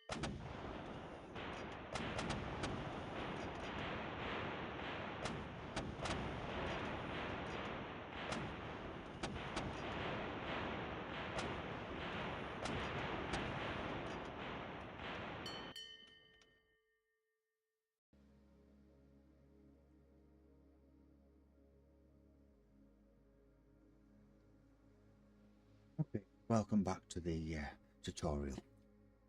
Okay, welcome back to the tutorial.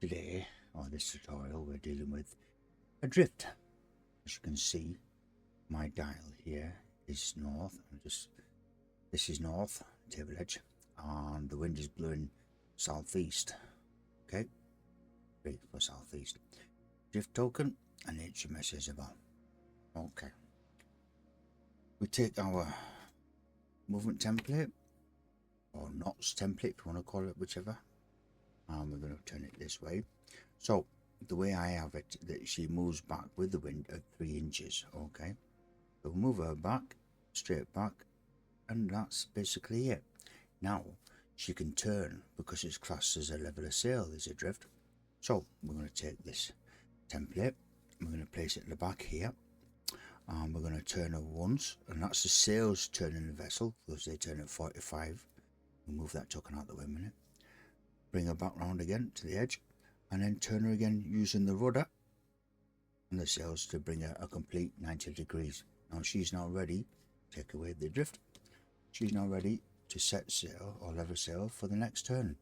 Today, on this tutorial, we're dealing with Adrift. As you can see, my dial here is north. This is north, table edge, and the wind is blowing southeast. Okay, great for southeast. Drift token and HMS Isabel. Okay, we take our movement template, or knots template if you want to call it, whichever, and we're going to turn it this way. So the way I have it, that she moves back with the wind at 3 inches. Okay, so we'll move her back, straight back, and that's basically it. Now she can turn because it's classed as a level of sail, is a drift. So we're going to take this template, we're going to place it in the back here, and we're going to turn her once, and that's the sails turning the vessel because they turn at 45. We'll move that token out the way a minute. Bring her back round again to the edge, and then turn her again using the rudder and the sails to bring her a complete 90 degrees. Now she's now ready. Take away the drift. She's now ready to set sail or level sail for the next turn.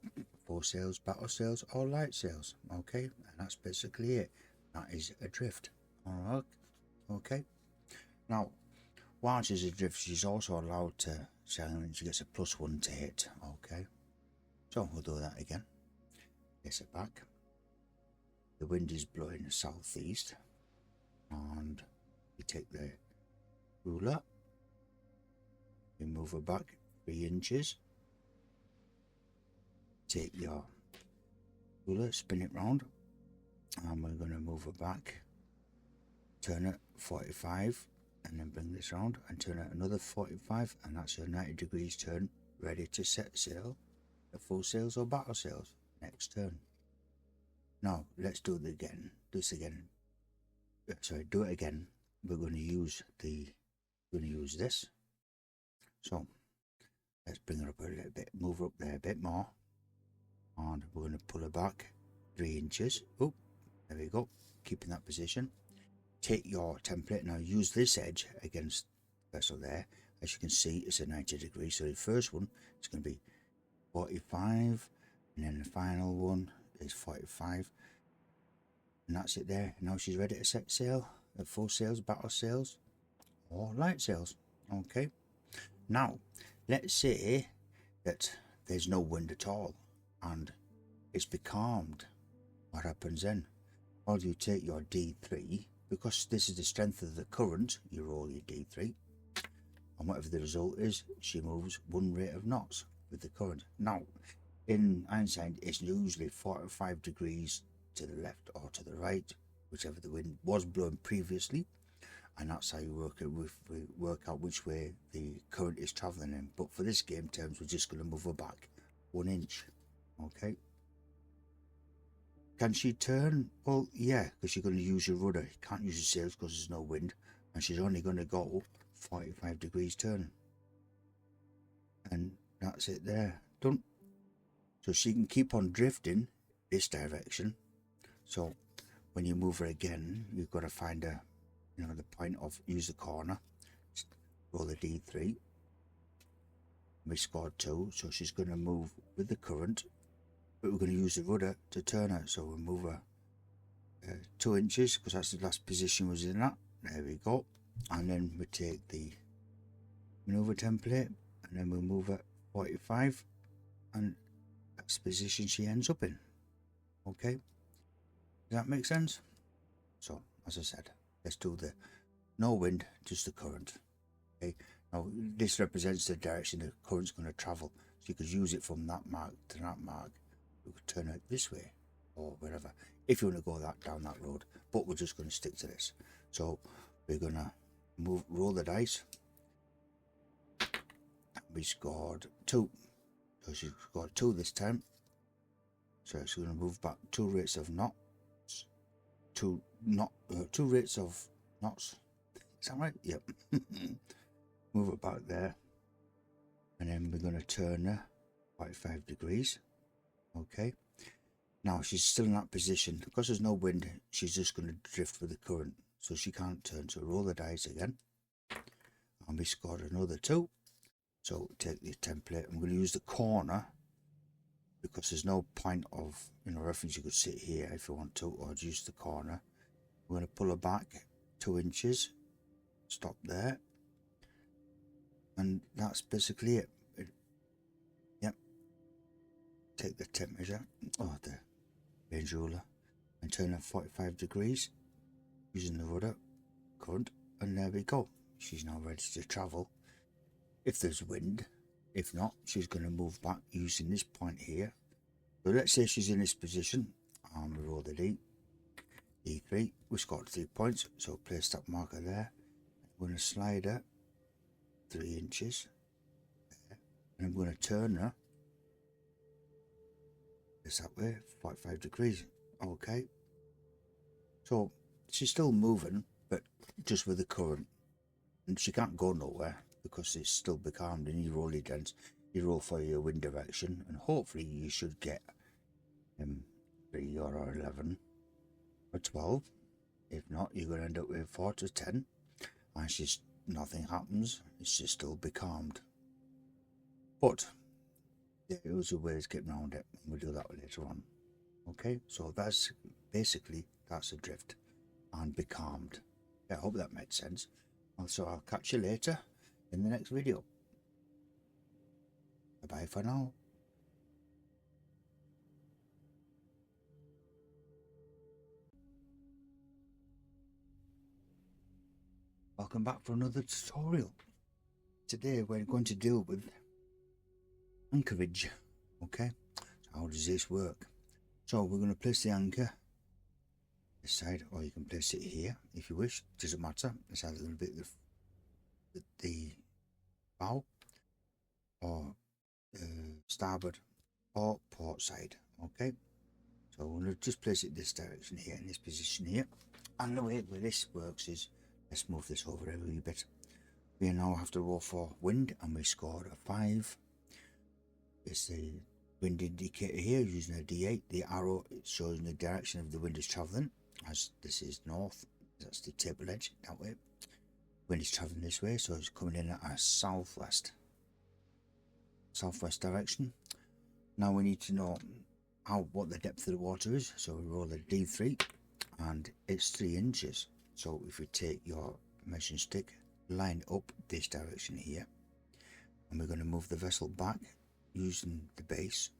Full sails, battle sails, or light sails. Okay, and that's basically it. That is Adrift. Alright, okay. Now, while she's adrift, she's also allowed to sail, she gets a +1 to hit. Okay, so we'll do that again. Place it back. The wind is blowing southeast, and you take the ruler, you move her back 3 inches, take your ruler, spin it round, and we're going to move her back, turn it 45, and then bring this round and turn it another 45, and that's your 90 degrees turn, ready to set sail at full sails or battle sails next turn. Now let's do it again. Do it again. We're going to use this. So let's bring her up a little bit, move her up there a bit more, and we're going to pull her back 3 inches. Oh, there we go, keeping that position. Take your template, now use this edge against the vessel there. As you can see, it's a 90 degrees, so the first one is going to be 45, and then the final one is 45, and that's it there. Now she's ready to set sail at full sails, battle sails, or light sails. Okay, now let's say that there's no wind at all and it's becalmed. What happens then? Well, you take your D3, because this is the strength of the current, you roll your D3, and whatever the result is, she moves 1 rate of knots with the current. Now, in Einstein, it's usually 45 degrees to the left or to the right, whichever the wind was blowing previously, and that's how you work out which way the current is traveling in. But for this game terms, we're just going to move her back 1 inch. Okay. Can she turn? Well, yeah, because you're going to use your rudder. You can't use your sails because there's no wind, and she's only going to go 45 degrees turn, and that's it there, done. So she can keep on drifting this direction. So when you move her again, you've got to find a, the point of, use the corner, roll the D3. We scored 2, so she's going to move with the current, but we're going to use the rudder to turn her. So we'll move her 2 inches, because that's the last position was in that. There we go. And then we take the maneuver template, and then we'll move her 45, and that's the position she ends up in. Okay, does that make sense? So as I said, let's do the no wind, just the current. Okay, now this represents the direction the current's going to travel, so you could use it from that mark to that mark. You could turn it this way or wherever if you want to go down that road, but we're just going to stick to this. So we're going to roll the dice. We scored 2, so she scored 2 this time, so she's going to move back 2 rates of knot, two rates of knots. Is that right? Yep. Move it back there, and then we're going to turn her 45 degrees. Okay. Now she's still in that position because there's no wind. She's just going to drift with the current, so she can't turn. So roll the dice again, and we scored another 2. So take the template. I'm going to use the corner because there's no point of, reference. You could sit here if you want to, or use the corner. We're going to pull her back 2 inches, stop there, and that's basically it. Yep. Take the tip measure, the range ruler, and turn her 45 degrees using the rudder current, and there we go. She's now ready to travel if there's wind. If not, she's going to move back using this point here. So let's say she's in this position, and we roll the D3. We scored 3 points, so place that marker there. I'm going to slide her 3 inches there, and I'm going to turn her this that way, 45 degrees. Okay, so she's still moving, but just with the current, and she can't go nowhere because it's still becalmed. And you roll your dents, you roll for your wind direction, and hopefully you should get 3 or 11 or 12. If not, you're going to end up with 4 to 10, and nothing happens. It's just still becalmed. But there was a way to get around it, and we'll do that later on. Okay, so that's basically adrift and becalmed. I hope that made sense. Also, I'll catch you later in the next video. Bye for now. Welcome back for another tutorial. Today we're going to deal with anchorage. Okay, so how does this work? So we're going to place the anchor this side, or you can place it here if you wish. It doesn't matter. It's either going to be the bow, or starboard, or port side. Okay, so we're going to just place it this direction here, in this position here. And the way this works is, let's move this over a wee bit. We now have to roll for wind, and we scored a 5. It's the wind indicator here using a D8. The arrow shows the direction of the wind is travelling, as this is north. That's the table edge that way. Wind is travelling this way, so it's coming in at a southwest direction. Now we need to know what the depth of the water is. So we roll a D3, and it's 3 inches. So if you take your measuring stick, line up this direction here, and we're going to move the vessel back using the base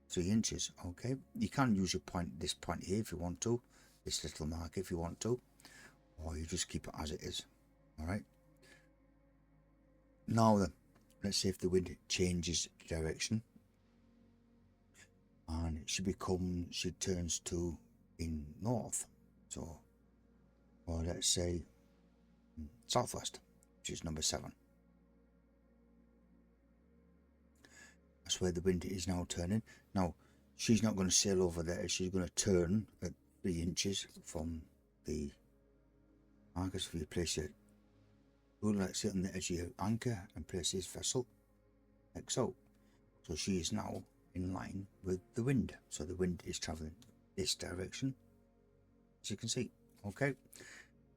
3 inches. Okay, you can use your this point here if you want to, this little mark if you want to, or you just keep it as it is. All right, now then, let's say if the wind changes direction, and she turns to in north, so, or let's say southwest, which is number 7. That's where the wind is now turning. Now she's not going to sail over there. She's going to turn at 3 inches from the markers. If you place it, like sit on the edge of your anchor and place this vessel like so. So she is now in line with the wind. So the wind is traveling this direction, as you can see. Okay,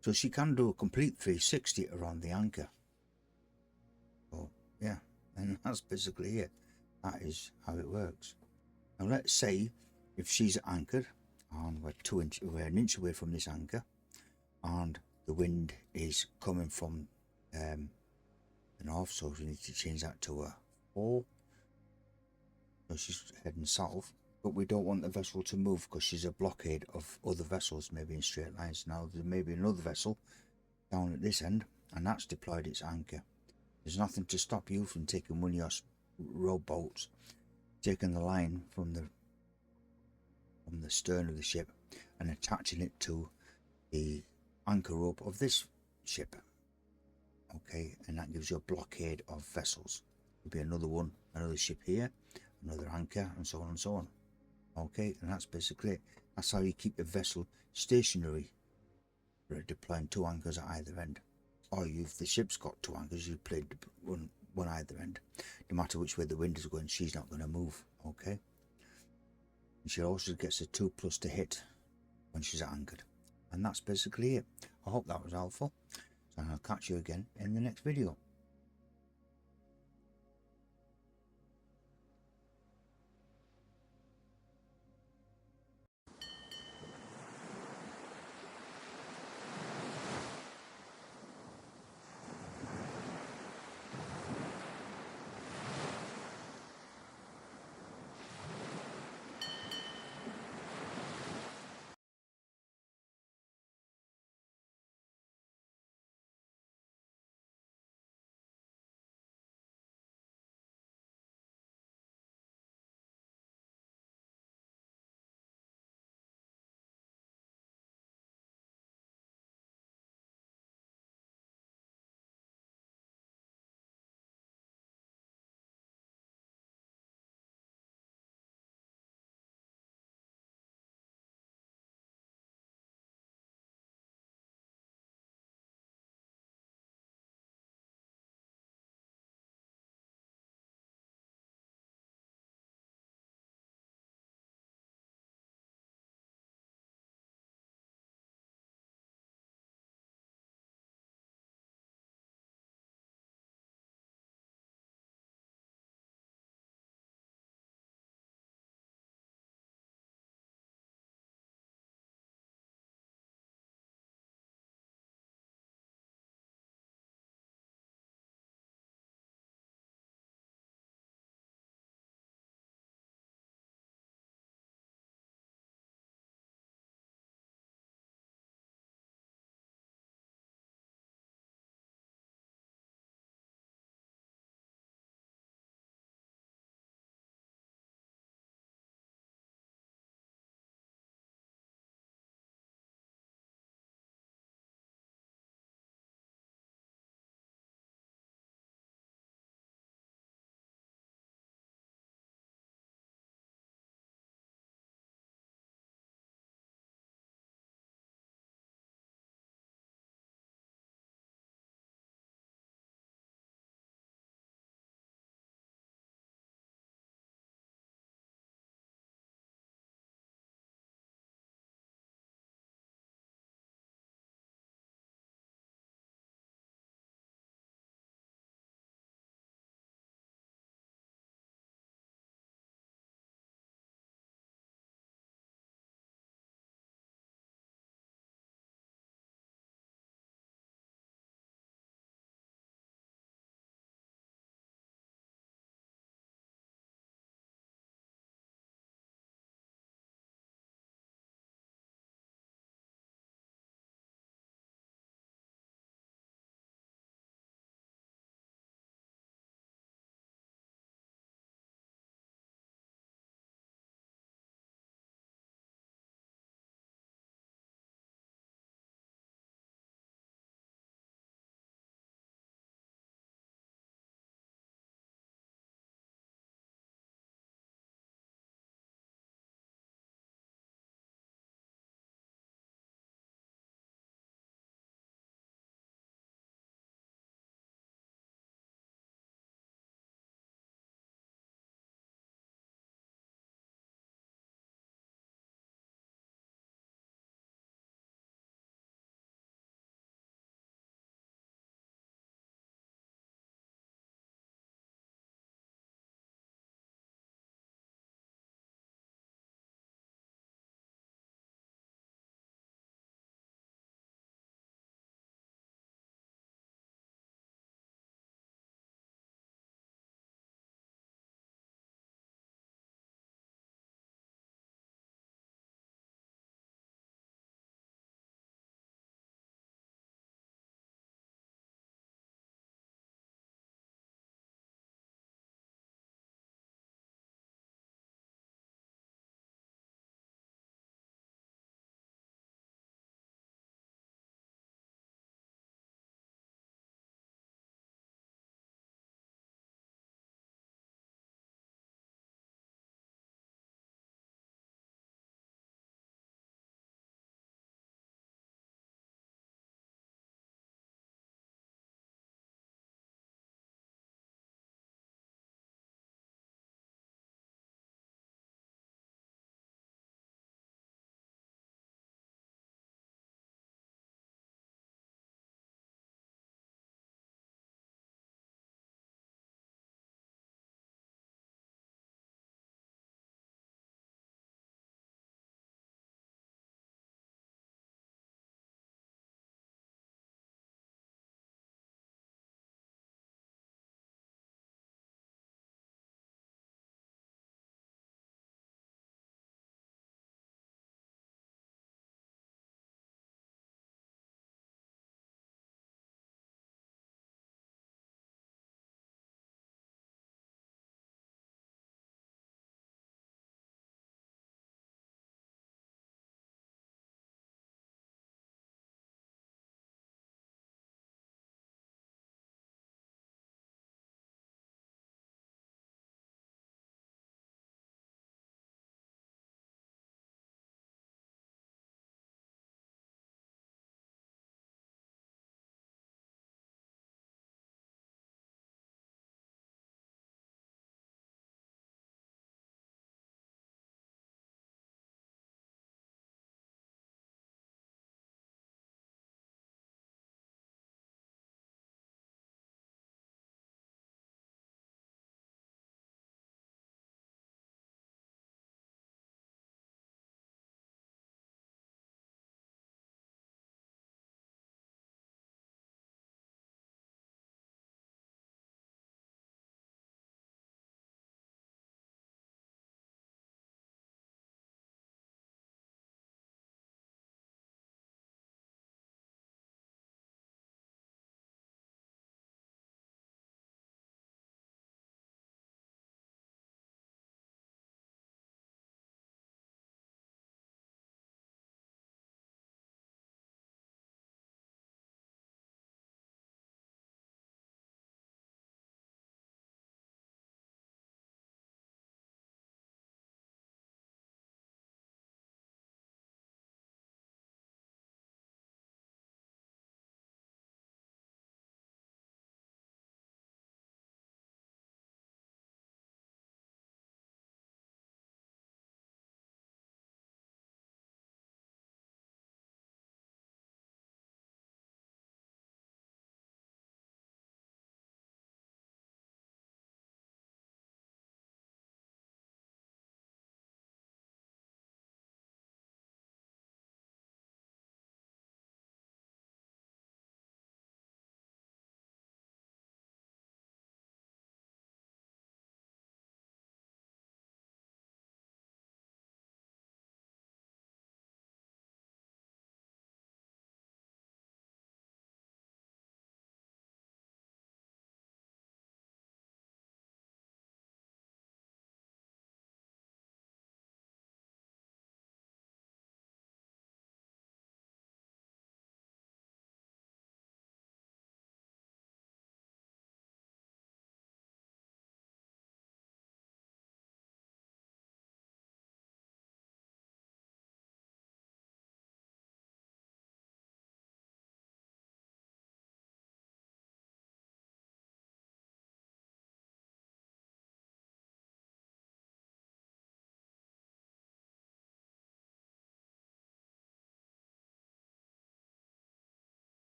so she can do a complete 360 around the anchor. So yeah, and that's basically it. That is how it works. Now let's say if she's anchored, and we're an inch away from this anchor, and the wind is coming from the north, so we need to change that to a 4. So she's heading south, but we don't want the vessel to move because she's a blockade of other vessels, maybe in straight lines. Now there may be another vessel down at this end, and that's deployed its anchor. There's nothing to stop you from taking one of your rowboats, taking the line from the stern of the ship and attaching it to the anchor rope of this ship. Okay, and that gives you a blockade of vessels. There'll be another ship here, another anchor, and so on and so on. Okay, and that's basically it. That's how you keep your vessel stationary. You're deploying 2 anchors at either end. Or if the ship's got 2 anchors, you play one either end. No matter which way the wind is going, she's not going to move. Okay. And she also gets a 2+ to hit when she's anchored. And that's basically it. I hope that was helpful. And I'll catch you again in the next video.